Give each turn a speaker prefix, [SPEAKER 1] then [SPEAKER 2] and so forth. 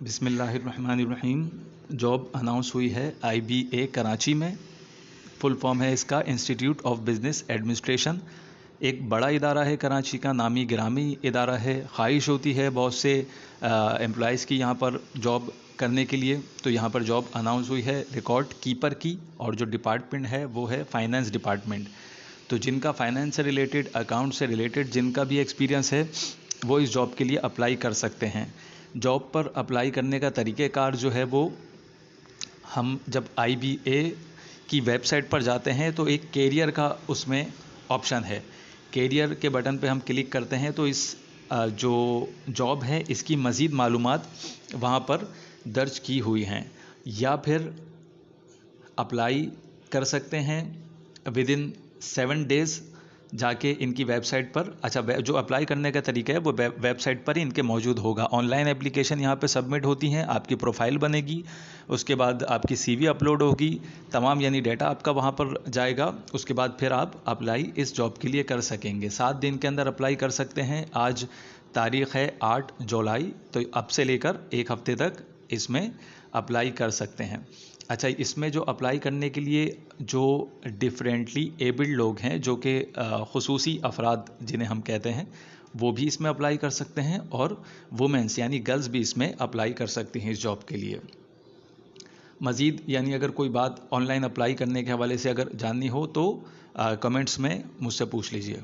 [SPEAKER 1] बिस्मिल्लाहिर्रहमानिर्रहीम। Job announce हुई है IBA कराची में। फुल फॉर्म है इसका इंस्टीट्यूट ऑफ बिज़नेस एडमिनिस्ट्रेशन। एक बड़ा इदारा है कराची का, नामी गिरामी इदारा है। ख्वाहिश होती है बहुत से एम्प्लॉइज़ की यहाँ पर जॉब करने के लिए, तो यहाँ पर जॉब अनाउंस हुई है रिकॉर्ड कीपर की। और जो डिपार्टमेंट है वो है फाइनेंस डिपार्टमेंट। तो जिनका फाइनेंस से रिलेटेड, अकाउंट से रिलेटेड जिनका भी एक्सपीरियंस है वो इस जॉब के लिए अप्लाई कर सकते हैं। जॉब पर अप्लाई करने का तरीक़ेकार जो है वो, हम जब IBA की वेबसाइट पर जाते हैं तो एक कैरियर का उसमें ऑप्शन है। कैरियर के बटन पे हम क्लिक करते हैं तो इस जो जॉब है इसकी मज़ीद मालूमात वहाँ पर दर्ज की हुई हैं, या फिर अप्लाई कर सकते हैं विदिन 7 डेज़ जाके इनकी वेबसाइट पर। अच्छा, जो अप्लाई करने का तरीका है वो वेबसाइट पर ही इनके मौजूद होगा। ऑनलाइन एप्लीकेशन यहाँ पे सबमिट होती हैं, आपकी प्रोफाइल बनेगी, उसके बाद आपकी CV अपलोड होगी, तमाम यानी डेटा आपका वहाँ पर जाएगा। उसके बाद फिर आप अप्लाई इस जॉब के लिए कर सकेंगे। 7 दिन के अंदर अप्लाई कर सकते हैं। आज तारीख़ है 8 जुलाई, तो अब से लेकर 1 हफ़्ते तक इसमें अप्लाई कर सकते हैं। अच्छा, इसमें जो अप्लाई करने के लिए जो डिफरेंटली एबल्ड लोग हैं, जो कि ख़ुसूसी अफराद जिन्हें हम कहते हैं, वो भी इसमें अप्लाई कर सकते हैं, और वुमेंस यानी गर्ल्स भी इसमें अप्लाई कर सकती हैं इस जॉब के लिए। मज़ीद यानी अगर कोई बात ऑनलाइन अप्लाई करने के हवाले से अगर जाननी हो तो कमेंट्स में मुझसे पूछ लीजिए।